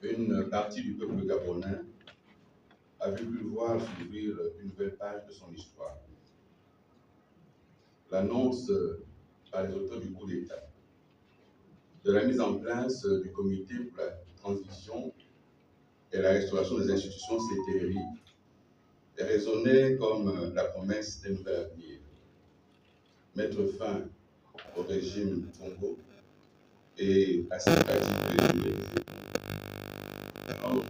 une partie du peuple gabonais avait pu voir s'ouvrir une nouvelle page de son histoire. L'annonce par les auteurs du coup d'État de la mise en place du comité pour la transition et la restauration des institutions CTRI résonnait comme la promesse d'un nouvel avenir. Mettre fin au régime Congo et à ses pratiques présumées. Alors,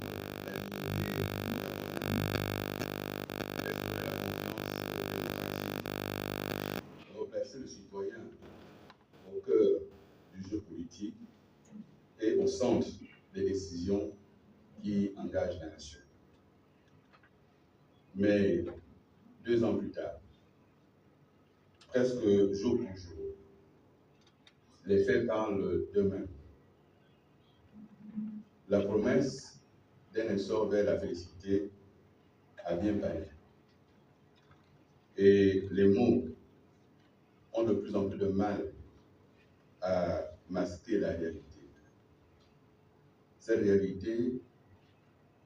replacer le citoyen au cœur du jeu politique et au centre des décisions qui engagent la nation. Mais 2 ans plus tard, presque jour pour jour, les faits parlent d'eux-mêmes. La promesse d'un essor vers la félicité a bien paru. Et les mots ont de plus en plus de mal à masquer la réalité. Cette réalité,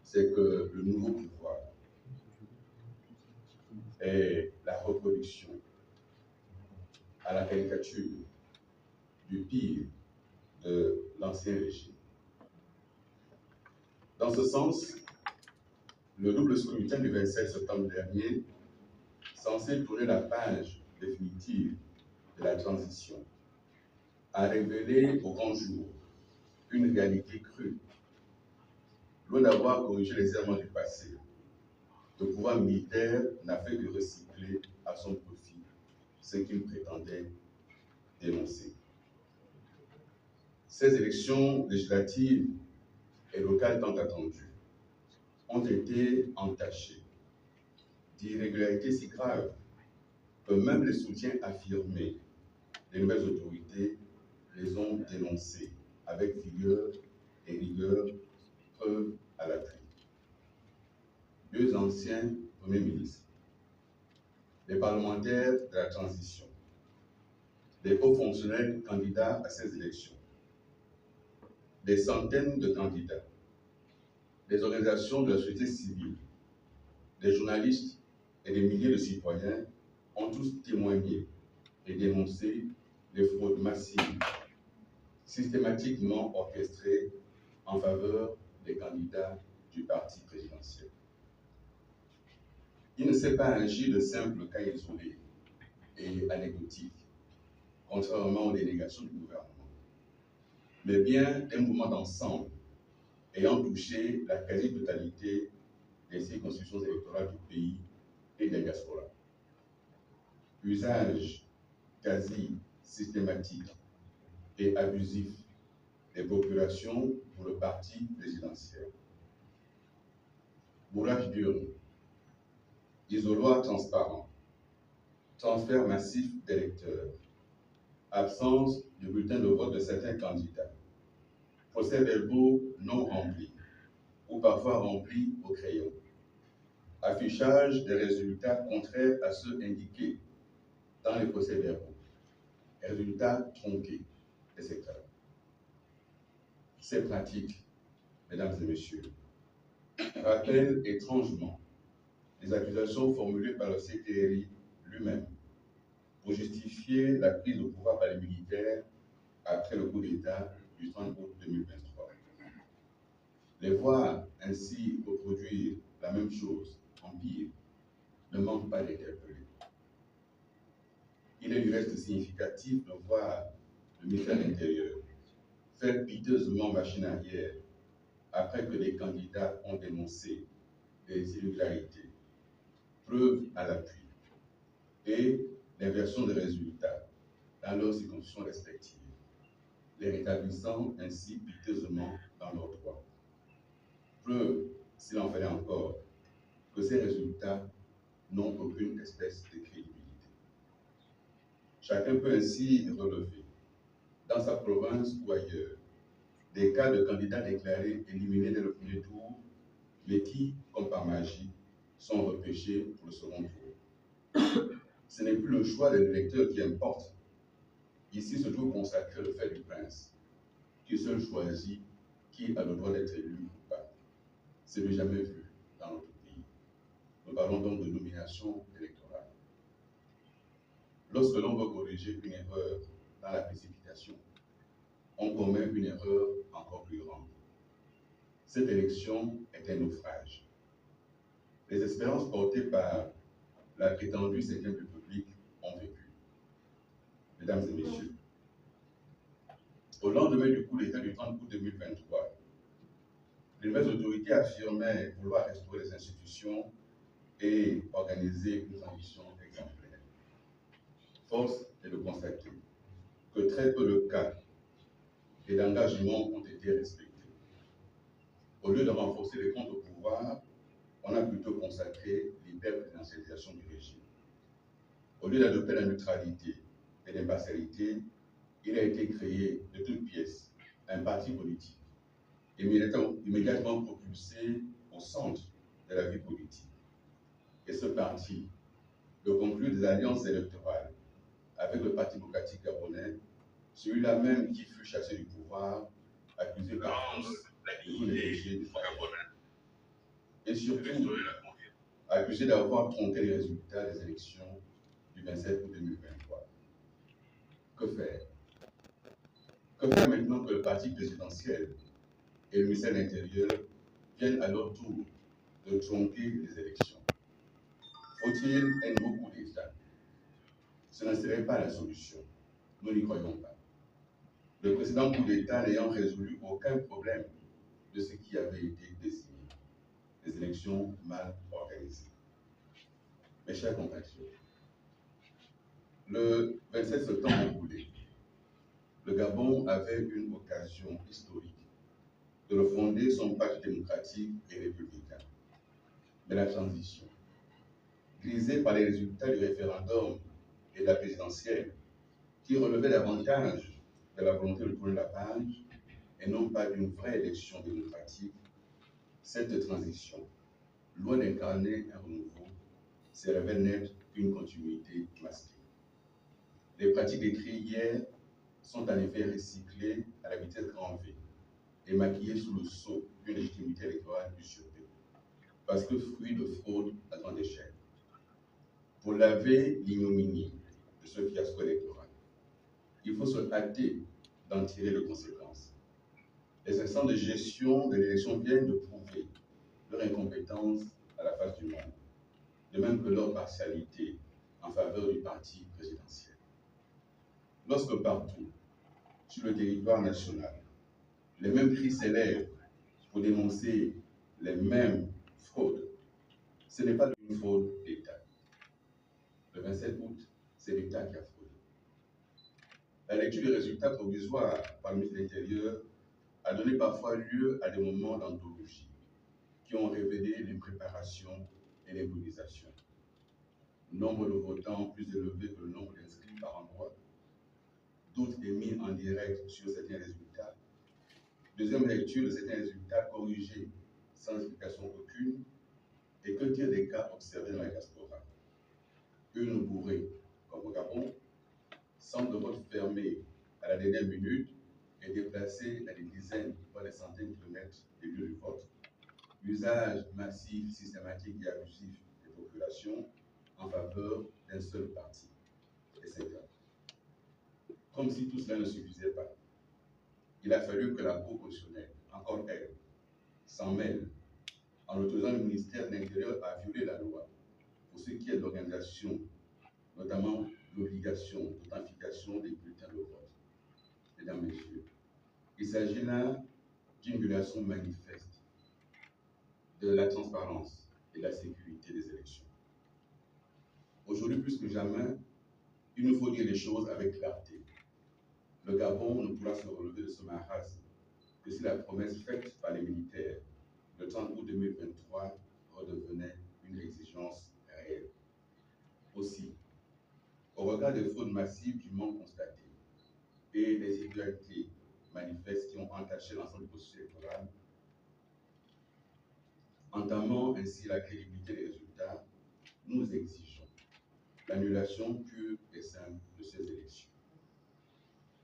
c'est que le nouveau pouvoir est la reproduction à la caricature du pire de l'ancien régime. Dans ce sens, le double scrutin du 27 septembre dernier, censé tourner la page définitive de la transition, a révélé au grand jour une réalité crue. Loin d'avoir corrigé les errements du passé, le pouvoir militaire n'a fait que recycler à son profit ce qu'il prétendait dénoncer. Ces élections législatives et locales tant attendues ont été entachées d'irrégularités si graves que même les soutiens affirmés des nouvelles autorités les ont dénoncées avec vigueur et rigueur, preuve à l'appui. 2 anciens premiers ministres, des parlementaires de la transition, des hauts fonctionnaires candidats à ces élections, des centaines de candidats, des organisations de la société civile, des journalistes et des milliers de citoyens ont tous témoigné et dénoncé les fraudes massives, systématiquement orchestrées en faveur des candidats du parti présidentiel. Il ne s'est pas agi de simples cas isolés et anecdotiques, contrairement aux dénégations du gouvernement, mais bien d'un mouvement d'ensemble ayant touché la quasi-totalité des circonscriptions électorales du pays et de la diaspora. Usage quasi systématique et abusif des populations pour le parti présidentiel. Bourrage d'urne, isoloir transparent, transfert massif d'électeurs, absence de bulletins de vote de certains candidats, procès-verbaux non remplis ou parfois remplis au crayon, affichage des résultats contraires à ceux indiqués dans les procès-verbaux, résultats tronqués, etc. Ces pratiques, mesdames et messieurs, rappellent étrangement les accusations formulées par le CTRI lui-même pour justifier la prise de pouvoir par les militaires après le coup d'État du 30 août 2023. Les voir ainsi reproduire la même chose en pire ne manque pas d'interpeller. Il est du reste significatif de voir le ministère de l'Intérieur faire piteusement machine arrière après que les candidats ont dénoncé des irrégularités, preuve à l'appui, et l'inversion des résultats dans leurs circonscriptions respectives, les rétablissant ainsi piteusement dans leurs droits. Preuve, s'il en fallait encore, que ces résultats n'ont aucune espèce de crédibilité. Chacun peut ainsi relever, dans sa province ou ailleurs, des cas de candidats déclarés éliminés dès le premier tour, mais qui, comme par magie, sont repêchés pour le second tour. Ce n'est plus le choix des électeurs qui importe. Ici se trouve consacré le fait du prince, qui seul choisit qui a le droit d'être élu ou pas. C'est du jamais vu dans notre pays. Nous parlons donc de nomination électorale. Lorsque l'on veut corriger une erreur dans la précipitation, on commet une erreur encore plus grande. Cette élection est un naufrage. Les espérances portées par la prétendue 5e République ont vécu. Mesdames et messieurs, au lendemain du coup d'État du 30 août 2023, les nouvelles autorités affirmaient vouloir restaurer les institutions et organiser une transition exemplaire. Force est de constater que très peu de cas et d'engagements ont été respectés. Au lieu de renforcer les comptes au pouvoir, on a plutôt consacré l'hyper-présidentialisation du régime. Au lieu d'adopter la neutralité et l'impartialité, il a été créé de toutes pièces un parti politique, immédiatement propulsé au centre de la vie politique. Et ce parti de conclure des alliances électorales avec le Parti démocratique gabonais, celui-là même qui fut chassé du pouvoir, accusé par tous de tous les péchés du Gabonais. Et surtout, accusé d'avoir tronqué les résultats des élections du 27 août 2023. Que faire? Que faire maintenant que le parti présidentiel et le ministère de l'Intérieur viennent à leur tour de tronquer les élections? Faut-il un nouveau coup d'État? Ce ne serait pas la solution. Nous n'y croyons pas. Le précédent coup d'État n'ayant résolu aucun problème de ce qui avait été désigné. Les élections mal organisées. Mes chers compatriotes, le 27 septembre écoulé, le Gabon avait une occasion historique de refonder son pacte démocratique et républicain. Mais la transition, grisée par les résultats du référendum et de la présidentielle, qui relevaient davantage de la volonté de tourner la page et non pas d'une vraie élection démocratique, cette transition, loin d'incarner un renouveau, se révèle n'être qu'une continuité masquée. Les pratiques décrites hier sont en effet recyclées à la vitesse grand V et maquillées sous le sceau d'une légitimité électorale usurpée, parce que fruit de fraude à grande échelle. Pour laver l'ignominie de ce fiasco électoral, il faut se hâter d'en tirer les conséquences. Les instances de gestion de l'élection viennent de prouver leur incompétence à la face du monde, de même que leur partialité en faveur du parti présidentiel. Lorsque partout, sur le territoire national, les mêmes cris s'élèvent pour dénoncer les mêmes fraudes, ce n'est pas une fraude d'État. Le 27 août, c'est l'État qui a fraudé. La lecture des résultats provisoires par le ministre de l'Intérieur a donné parfois lieu à des moments d'anthologie qui ont révélé l'impréparation et l'improvisation. Nombre de votants plus élevé que le nombre d'inscrits par endroit, doutes émis en direct sur certains résultats, deuxième lecture de certains résultats corrigés sans explication aucune, et que dire des cas observés dans la diaspora. Une bourrée, comme au Gabon, centre de vote fermé à la dernière minute et déplacé à des dizaines, voire des centaines de kilomètres des lieux du vote, usage massif, systématique et abusif des populations en faveur d'un seul parti, etc. Comme si tout cela ne suffisait pas, il a fallu que la Cour constitutionnelle, encore elle, s'en mêle en autorisant le ministère de l'Intérieur à violer la loi pour ce qui est de l'organisation, notamment l'obligation d'authentification des bulletins de vote. Mesdames, Messieurs, il s'agit là d'une violation manifeste de la transparence et de la sécurité des élections. Aujourd'hui, plus que jamais, il nous faut dire les choses avec clarté. Le Gabon ne pourra se relever de ce marasme que si la promesse faite par les militaires le 30 août 2023 redevenait une exigence réelle. Aussi, au regard des fraudes massives du manque constaté et des irrégularités manifestes qui ont entaché l'ensemble du processus électoral, entamant ainsi la crédibilité des résultats, nous exigeons l'annulation pure et simple de ces élections.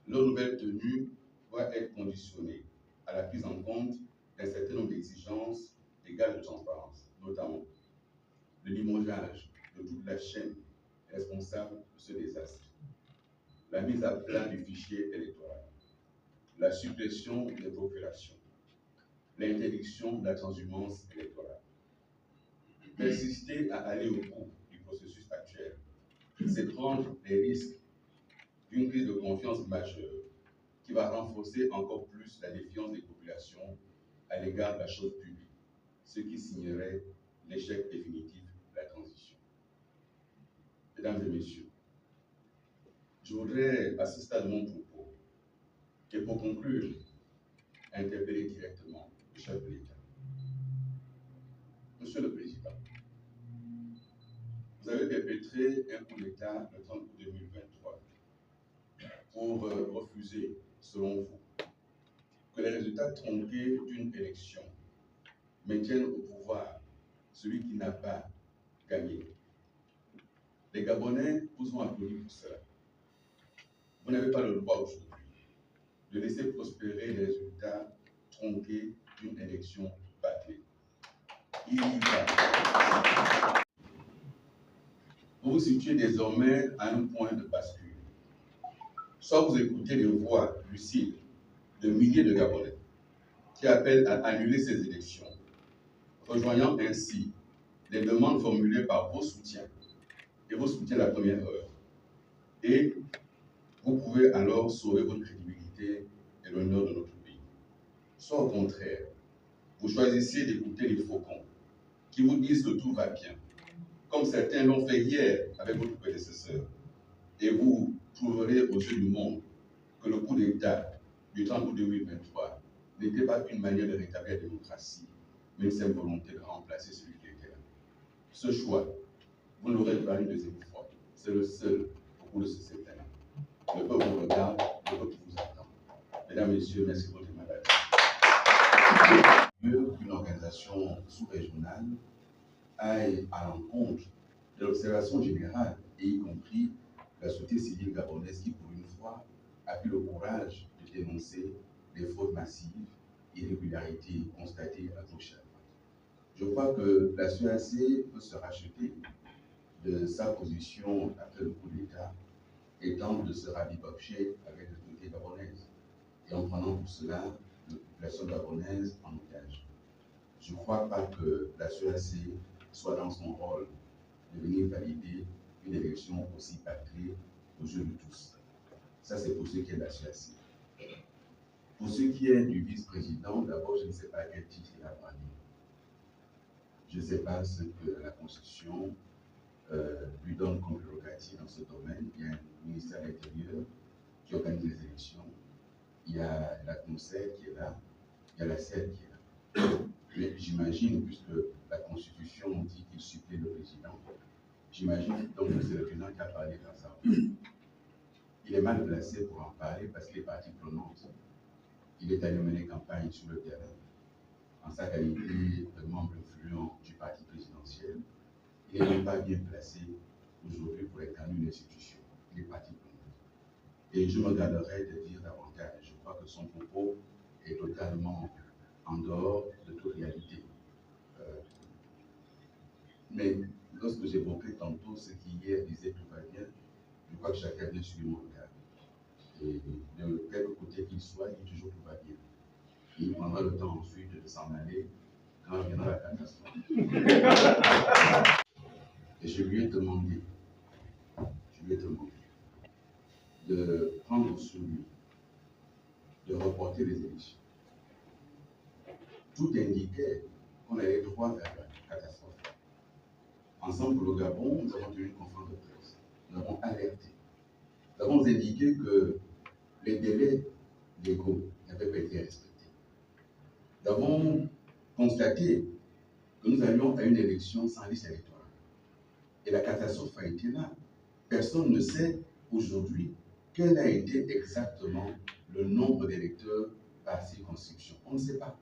Leur nouvelle tenue doit être conditionnée à la prise en compte d'un certain nombre d'exigences et gages de transparence, notamment le limogeage de toute la chaîne responsable de ce désastre, la mise à plat du fichier électoral, la suppression des procurations, l'interdiction de la transhumance électorale. Persister à aller au bout du processus actuel, c'est prendre les risques d'une crise de confiance majeure qui va renforcer encore plus la défiance des populations à l'égard de la chose publique, ce qui signerait l'échec définitif de la transition. Mesdames et messieurs, je voudrais, à ce stade de mon propos, et pour conclure, interpeller directement le chef de l'État. Monsieur le Président, vous avez perpétré un coup d'État le 30 août 2023 pour refuser, selon vous, que les résultats tronqués d'une élection maintiennent au pouvoir celui qui n'a pas gagné. Les Gabonais vous ont applaudi pour cela. Vous n'avez pas le droit aujourd'hui de laisser prospérer les résultats tronqués d'une élection bâclée. Il y va. Vous vous situez désormais à un point de bascule. Soit vous écoutez les voix lucides de milliers de Gabonais qui appellent à annuler ces élections, rejoignant ainsi les demandes formulées par vos soutiens et vos soutiens de la première heure. Et vous pouvez alors sauver votre crédibilité et l'honneur de notre pays. Soit au contraire, vous choisissez d'écouter les faucons qui vous disent que tout va bien, comme certains l'ont fait hier avec votre prédécesseur, et vous trouverez aux yeux du monde que le coup d'État du 30 août 2023 n'était pas une manière de rétablir la démocratie, mais une simple volonté de remplacer celui qui était là. Ce choix, vous n'aurez pas une deuxième fois. C'est le seul au cours de ce septembre. Le peuple vous regarde, le peuple vous attend. Mesdames, Messieurs, merci pour votre mandat. Une organisation sous-régionale aille à l'encontre de l'observation générale, et y compris la société civile gabonaise qui, pour une fois, a eu le courage de dénoncer les fraudes massives, irrégularités constatées à gauche et à droite. Je crois que la CEAC peut se racheter de sa position après le coup d'État et tente de se rabibocher avec les autorités gabonaises, et en prenant pour cela la population gabonaise en otage. Je ne crois pas que la CEAC soit dans son rôle de venir valider une élection aussi bâclée aux yeux de tous. Ça, c'est pour ce qui est de la CEAC. Pour ce qui est du vice-président, d'abord, je ne sais pas à quel titre il a parlé. Je ne sais pas ce que la Constitution lui donne comme prérogative dans ce domaine. Il y a un ministère de l'Intérieur qui organise les élections. Il y a la Conseil qui est là. Il y a la CED qui est là. Mais j'imagine, puisque la Constitution dit qu'il supplée le président, j'imagine donc que c'est le président qui a parlé dans ça. Il est mal placé pour en parler parce qu'il est partie prenante. Il est allé mener campagne sur le terrain en sa qualité de membre influent du parti présidentiel. Il n'est même pas bien placé aujourd'hui pour incarner une institution. Il est partie prenante. Et je me garderai de dire davantage. Je crois que son propos est totalement en dehors de toute réalité. Mais lorsque j'évoquais tantôt ce qui hier disait tout va bien, je crois que chacun vient suivre mon regard. Et de quelque côté qu'il soit, il dit toujours tout va bien. Et il prendra le temps ensuite de s'en aller quand viendra la catastrophe. Et je lui ai demandé de prendre sur lui, de reporter les élections. Tout indiquait qu'on allait droit vers la catastrophe. Ensemble pour le Gabon, nous avons tenu une conférence de presse. Nous avons alerté. Nous avons indiqué que les délais légaux n'avaient pas été respectés. Nous avons constaté que nous allions à une élection sans liste électorale. Et la catastrophe a été là. Personne ne sait aujourd'hui quel a été exactement le nombre d'électeurs par circonscription. On ne sait pas.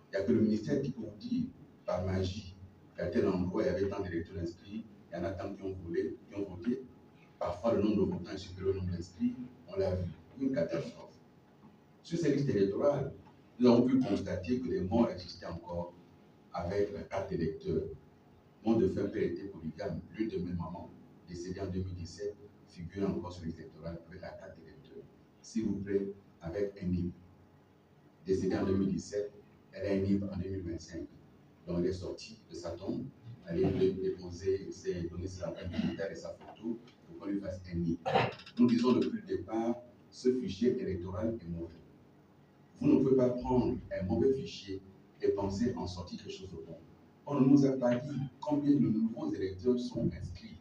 Il n'y a que le ministère qui peut vous dire, par magie, qu'à tel endroit, il y avait tant d'électeurs inscrits, il y en a tant qui ont voté. Parfois, le nombre de votants est supérieur au nombre d'inscrits. On l'a vu. Une catastrophe. Sur ces listes électorales, nous avons pu constater que les morts existaient encore avec la carte d'électeur. Mon défunt père était polygame. L'une de mes mamans, décédée en 2017, figurait encore sur l'électoral avec la carte d'électeur. S'il vous plaît, avec un NIB. Décédée en 2017, elle a un NIB en 2025. Donc elle est sortie de sa tombe, elle est déposée, c'est donné sa carte militaire et sa photo pour qu'on lui fasse un NIB. Nous disons depuis le départ, ce fichier électoral est mauvais. Vous ne pouvez pas prendre un mauvais fichier et penser en sortir quelque chose de bon. On ne nous a pas dit combien de nouveaux électeurs sont inscrits.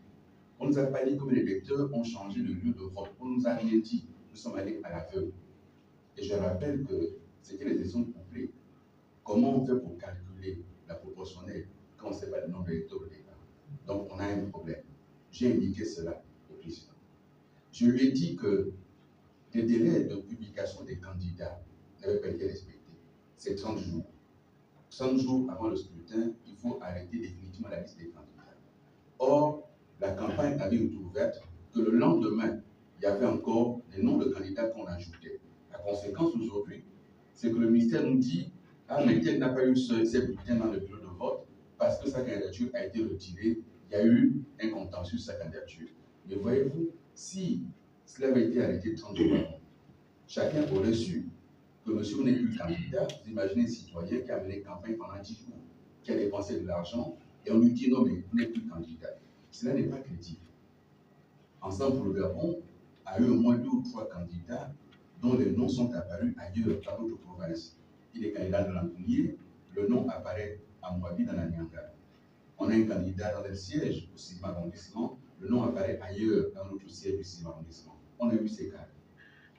On ne nous a pas dit combien d'électeurs ont changé de lieu de vote. On ne nous a rien dit. Nous sommes allés à l'aveugle. Et je rappelle que c'était les élections couplées. Comment on fait pour calculer la proportionnelle quand on ne sait pas le nombre d'électeurs au départ? Donc on a un problème. J'ai indiqué cela au président. Je lui ai dit que les délais de publication des candidats n'avaient pas été respectés. C'est 30 jours. 30 jours avant le scrutin, il faut arrêter définitivement la liste des candidats. Or, la campagne avait été ouverte que le lendemain, il y avait encore des noms de candidats qu'on ajoutait. La conséquence aujourd'hui, c'est que le ministère nous dit « Ah, mais tel n'a pas eu ses bulletins dans le bureau de vote parce que sa candidature a été retirée. Il y a eu un contentieux sur sa candidature. » Mais voyez-vous, si cela avait été arrêté 30 jours avant, chacun aurait su que monsieur n'est plus candidat. Vous imaginez un citoyen qui a mené campagne pendant 10 jours, qui a dépensé de l'argent, et on lui dit non, mais vous n'êtes plus candidat. Cela n'est pas crédible. Ensemble pour le Gabon a eu au moins 2 ou 3 candidats dont les noms sont apparus ailleurs dans d'autres provinces. Il est candidat de l'Angounier, le nom apparaît à Mouabi dans la Nyanga. On a un candidat dans le siège au 6e arrondissement, le nom apparaît ailleurs dans notre siège du 6e arrondissement. On a eu ces cas.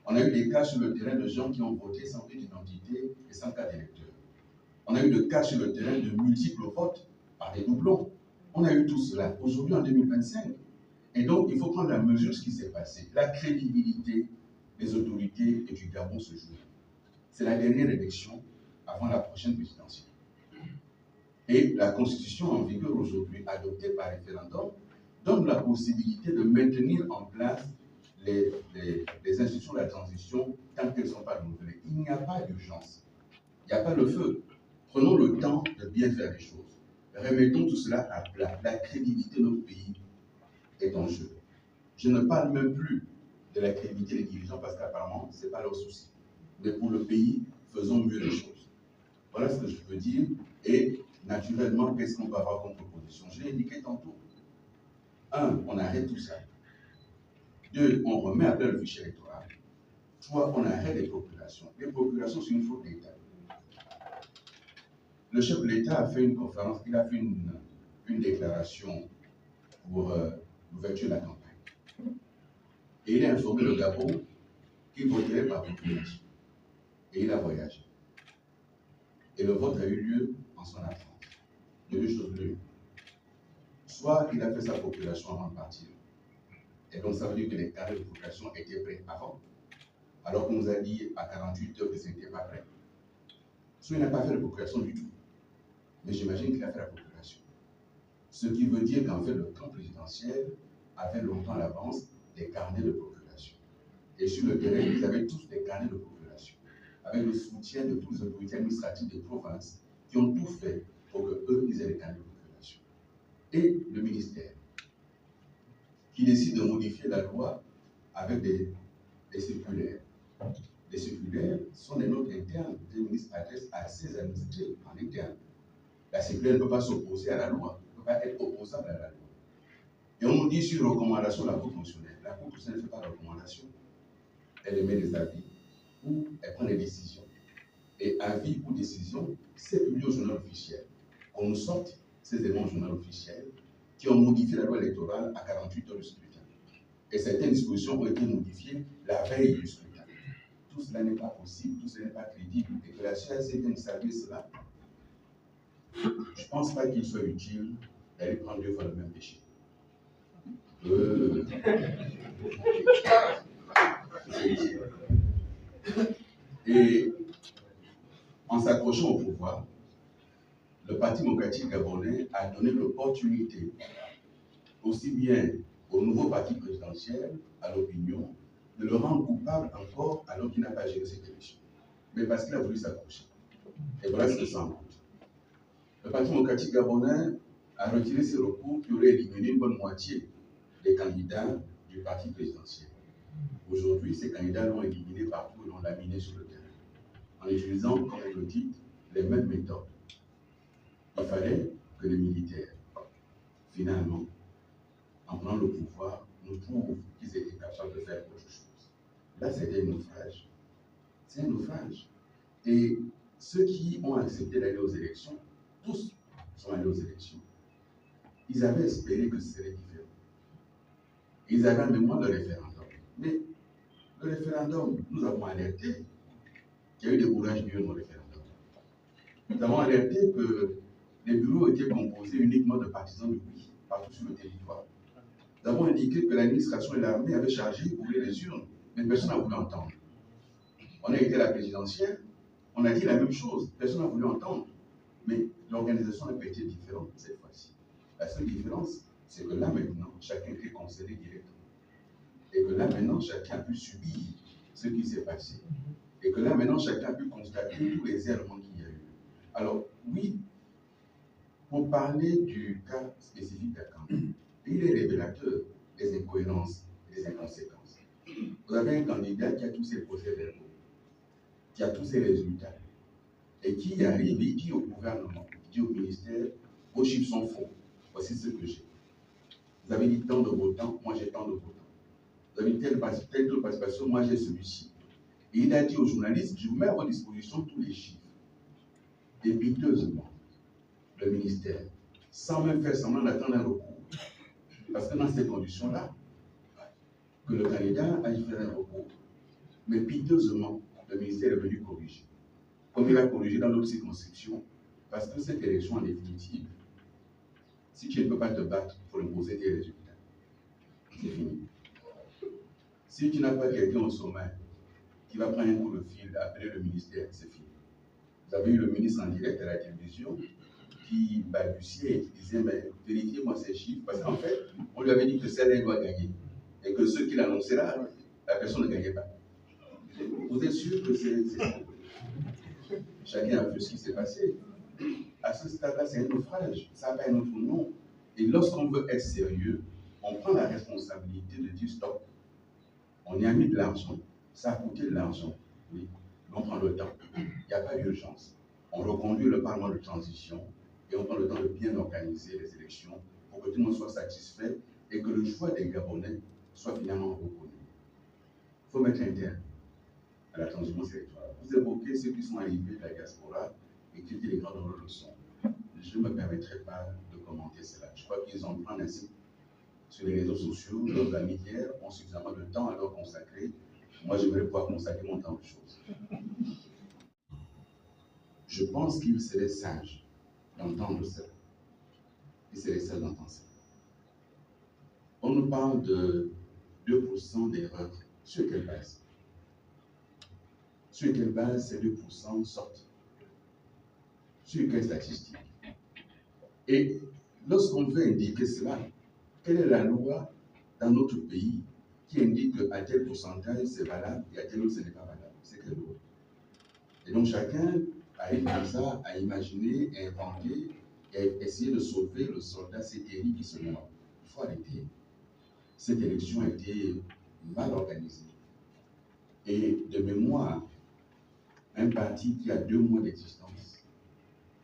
On a eu des cas sur le terrain de gens qui ont voté sans pièce d'identité et sans carte d'électeur. On a eu des cas sur le terrain de multiples votes par des doublons. On a eu tout cela aujourd'hui en 2025. Et donc, il faut prendre la mesure de ce qui s'est passé. La crédibilité des autorités et du Gabon se joue. C'est la dernière élection avant la prochaine présidentielle. Et la constitution en vigueur aujourd'hui, adoptée par référendum, donne la possibilité de maintenir en place les institutions de la transition tant qu'elles ne sont pas renouvelées. Il n'y a pas d'urgence. Il n'y a pas le feu. Prenons le temps de bien faire les choses. Remettons tout cela à plat. La crédibilité de notre pays est en jeu. Je ne parle même plus de la crédibilité des dirigeants parce qu'apparemment, ce n'est pas leur souci. Mais pour le pays, faisons mieux les choses. Voilà ce que je peux dire. Et naturellement, qu'est-ce qu'on peut avoir comme proposition? Je l'ai indiqué tantôt. 1, on arrête tout ça. 2, on remet à plat le fichier électoral. 3, on arrête les procurations. Les procurations, c'est une faute d'État. Le chef de l'État a fait une conférence, il a fait une déclaration pour l'ouverture de la campagne. Et il a informé le Gabon qu'il voterait par procuration. Et il a voyagé. Et le vote a eu lieu en son absence. Il y a 2 choses l'une. Soit il a fait sa procuration avant de partir. Et donc ça veut dire que les carrés de procuration étaient prêts avant, alors qu'on nous a dit à 48 heures que ce n'était pas prêt. Soit il n'a pas fait de procuration du tout. Mais j'imagine qu'il a fait la procuration. Ce qui veut dire qu'en fait, le camp présidentiel avait longtemps à l'avance des carnets de procuration. Et sur le terrain, ils avaient tous des carnets de procuration, avec le soutien de toutes les autorités administratives des provinces qui ont tout fait pour qu'eux, ils aient des carnets de procuration. Et le ministère, qui décide de modifier la loi avec des circulaires. Les circulaires sont des notes internes que le ministre adresse à ses administrés en interne. La circulaire ne peut pas s'opposer à la loi, ne peut pas être opposable à la loi. Et on nous dit sur recommandation de la Cour constitutionnelle. La Cour constitutionnelle ne fait pas de recommandation. Elle émet des avis ou elle prend des décisions. Et avis ou décision, c'est publié au journal officiel. On nous sorte ces éléments au journal officiel qui ont modifié la loi électorale à 48 heures du scrutin. Et certaines dispositions ont été modifiées la veille du scrutin. Tout cela n'est pas possible, tout cela n'est pas crédible. Et que la CAC vienne saluer cela, je ne pense pas qu'il soit utile d'aller prendre 2 fois le même péché. Et en s'accrochant au pouvoir, le Parti démocratique gabonais a donné l'opportunité aussi bien au nouveau parti présidentiel, à l'opinion, de le rendre coupable encore alors qu'il n'a pas géré cette élection. mais parce qu'il a voulu s'accrocher. Et voilà ce que ça en coûte. Le Parti démocratique gabonais a retiré ses recours qui auraient éliminé une bonne moitié des candidats du parti présidentiel. Aujourd'hui, ces candidats l'ont éliminé partout et l'ont laminé sur le terrain, en utilisant, comme vous le dites, les mêmes méthodes. Il fallait que les militaires, finalement, en prenant le pouvoir, nous prouvent qu'ils étaient capables de faire autre chose. Là, c'était un naufrage. C'est un naufrage. Et ceux qui ont accepté d'aller aux élections, tous sont allés aux élections. Ils avaient espéré que ce serait différent. Ils avaient en mémoire le référendum. Mais le référendum, nous avons alerté qu'il y a eu des bourrages liés au référendum. Nous avons alerté que les bureaux étaient composés uniquement de partisans du oui, partout sur le territoire. Nous avons indiqué que l'administration et l'armée avaient chargé d'ouvrir les urnes, mais personne n'a voulu entendre. On a été à la présidentielle, on a dit la même chose, personne n'a voulu entendre. Mais l'organisation a été différente cette fois-ci. La seule différence, c'est que là maintenant, chacun était concerné directement. Et que là maintenant, chacun a pu subir ce qui s'est passé. Et que là maintenant, chacun a pu constater tous les errements qu'il y a eu. Alors, oui, pour parler du cas spécifique d'Akambi, il est révélateur des incohérences et des inconséquences. Vous avez un candidat qui a tous ses procès-verbaux, qui a tous ses résultats, et qui arrive et dit au gouvernement, dit au ministère, vos chiffres sont faux, voici ce que j'ai. Vous avez dit tant de votants, moi j'ai tant de votants. Vous avez dit telle participation, moi j'ai celui-ci. Et il a dit aux journalistes, je vous mets à votre disposition tous les chiffres. Et piteusement, le ministère, sans même faire semblant d'attendre un recours, parce que dans ces conditions-là, que le candidat aille faire un recours, mais piteusement, le ministère est venu corriger. Comme il a corrigé dans d'autres circonscriptions, parce que cette élection, en définitive, si tu ne peux pas te battre pour imposer tes résultats, c'est fini. Si tu n'as pas quelqu'un au sommet qui va prendre un coup de fil, appeler le ministère, c'est fini. Vous avez eu le ministre en direct à la télévision qui balbutiait et qui disait, mais vérifiez-moi ces chiffres, parce qu'en fait, on lui avait dit que celle-là doit gagner, et que ceux qui l'annonçaient là, la personne ne gagnait pas. Vous êtes sûr que c'est ça? Chacun a vu ce qui s'est passé. À ce stade-là, c'est un naufrage, ça n'a pas un autre nom. Et lorsqu'on veut être sérieux, on prend la responsabilité de dire stop. On y a mis de l'argent, ça a coûté de l'argent, oui, mais on prend le temps. Il n'y a pas d'urgence. On reconduit le Parlement de transition et on prend le temps de bien organiser les élections pour que tout le monde soit satisfait et que le choix des Gabonais soit finalement reconnu. Il faut mettre un terme à la transhumance électorale. Vous évoquez ceux qui sont arrivés de la diaspora et qui étaient les grandes leçons. Je ne me permettrai pas de commenter cela. Je crois qu'ils ont pris ainsi sur les réseaux sociaux, leurs amis hier ont suffisamment de temps à leur consacrer. Moi, j'aimerais pouvoir consacrer mon temps à autre chose. Je pense qu'il serait sage d'entendre cela. Il serait sage d'entendre cela. On nous parle de 2% d'erreurs. Sur quelle base? Sur quelle base ces 2% sortent? Sur quelle statistique? Et lorsqu'on veut indiquer cela, quelle est la loi dans notre pays qui indique qu'à tel pourcentage c'est valable et à tel autre ce n'est pas valable? C'est quelle loi? Et donc chacun arrive comme ça à imaginer, à inventer et à essayer de sauver le soldat Sétéri qui se meurt. Il faut arrêter. Cette élection a été mal organisée. Et de mémoire, un parti qui a 2 mois d'existence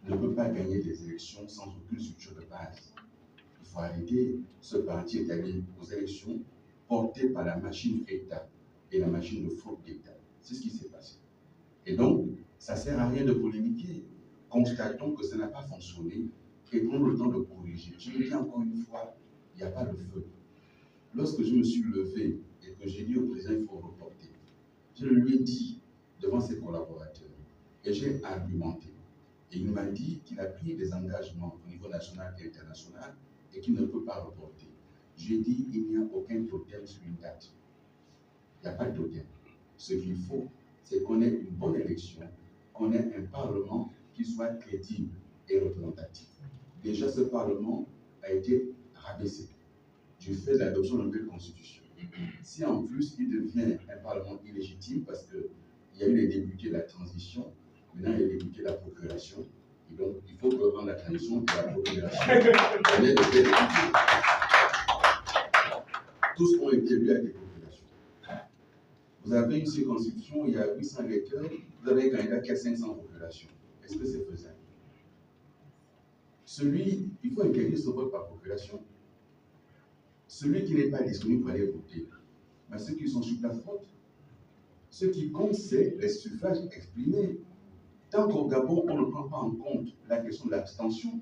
ne peut pas gagner des élections sans aucune structure de base. Il faut arrêter. Ce parti est allé aux élections porté par la machine État et la machine de fraude d'État. C'est ce qui s'est passé. Et donc, ça ne sert à rien de polémiquer. Constatons que ça n'a pas fonctionné et prenons le temps de corriger. Je le dis encore une fois, il n'y a pas de feu. Lorsque je me suis levé et que j'ai dit au président qu'il faut reporter, je le lui ai dit devant ses collaborateurs et j'ai argumenté. Et il m'a dit qu'il a pris des engagements au niveau national et international et qu'il ne peut pas reporter. J'ai dit qu'il n'y a aucun totem sur une date. Il n'y a pas de totem. Ce qu'il faut, c'est qu'on ait une bonne élection, qu'on ait un Parlement qui soit crédible et représentatif. Déjà, ce Parlement a été rabaissé du fait de l'adoption de la nouvelle Constitution. Si en plus il devient un Parlement illégitime parce que il y a eu les députés de la transition, maintenant il y a les députés de la procuration. Et donc, il faut que dans la transition de la procuration, on ait de vrais députés. Tous ont été élus avec des procurations. Vous avez une circonscription, il y a 800 électeurs, vous avez un candidat qui a 500 procurations. Est-ce que c'est faisable? Il faut inquiéter son vote par procuration. Celui qui n'est pas disponible pour aller voter, mais ceux qui sont sur place votent. Ce qui compte, c'est les suffrages exprimés. Tant qu'au Gabon, on ne prend pas en compte la question de l'abstention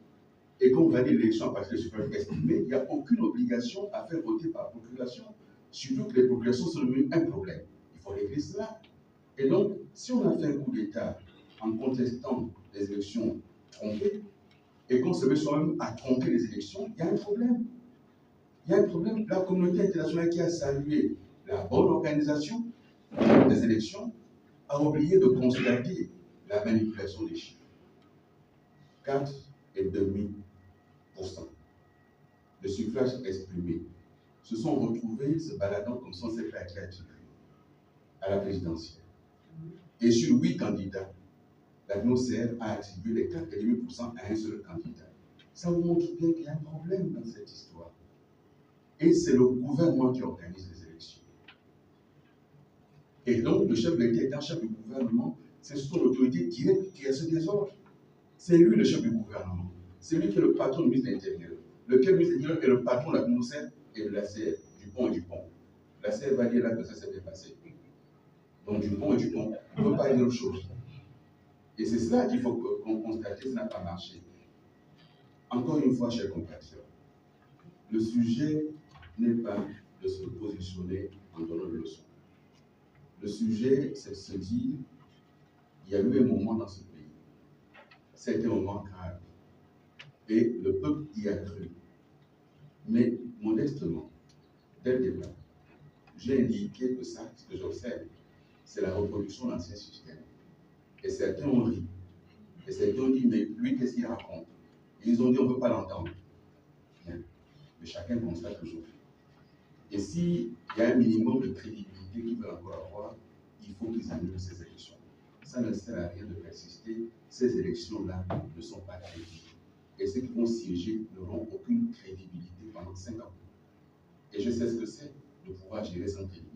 et qu'on valide l'élection à partir des suffrages exprimés, il n'y a aucune obligation à faire voter par procuration. Surtout que les procurations sont devenues un problème. Il faut régler cela. Et donc, si on a fait un coup d'État en contestant les élections trompées et qu'on se met soi-même à tromper les élections, il y a un problème. Il y a un problème. La communauté internationale qui a salué la bonne organisation des élections a oublié de constater la manipulation des chiffres. 4,5% de suffrages exprimés se sont retrouvés se baladant comme sans être attirés à la présidentielle. Et sur 8 candidats, la NOCR a attribué les 4,5% à un seul candidat. Ça vous montre bien qu'il y a un problème dans cette histoire. Et c'est le gouvernement qui organise les élections. Et donc, le chef de l'État étant chef du gouvernement, c'est son autorité directe qui a ce désordre. C'est lui le chef du gouvernement. C'est lui qui est le patron du ministre de l'Intérieur. Lequel ministre de l'Intérieur est le patron de la NOCR et de la CR, Dupont et Dupont. La CR va dire là que ça s'est bien passé. Donc, Dupont et Dupont ne peuvent pas dire autre chose. Et c'est cela qu'il faut qu'on constate, ça n'a pas marché. Encore une fois, chers compatriotes, le sujet n'est pas de se positionner en donnant une leçon. Le sujet, c'est de se dire, il y a eu un moment dans ce pays, c'était un moment grave, et le peuple y a cru. Mais modestement, dès le départ, j'ai indiqué que ça, ce que j'observe, c'est la reproduction de l'ancien système. Et certains ont ri. Et certains ont dit, mais lui, qu'est-ce qu'il raconte? Et ils ont dit, on ne peut pas l'entendre. Mais chacun constate toujours. Et s'il y a un minimum de crédibilité qu'ils veulent encore avoir, il faut qu'ils annulent ces élections. Ça ne sert à rien de persister. Ces élections-là ne sont pas crédibles. Et ceux qui vont siéger n'auront aucune crédibilité pendant 5 ans. Et je sais ce que c'est de pouvoir gérer sans crédibilité.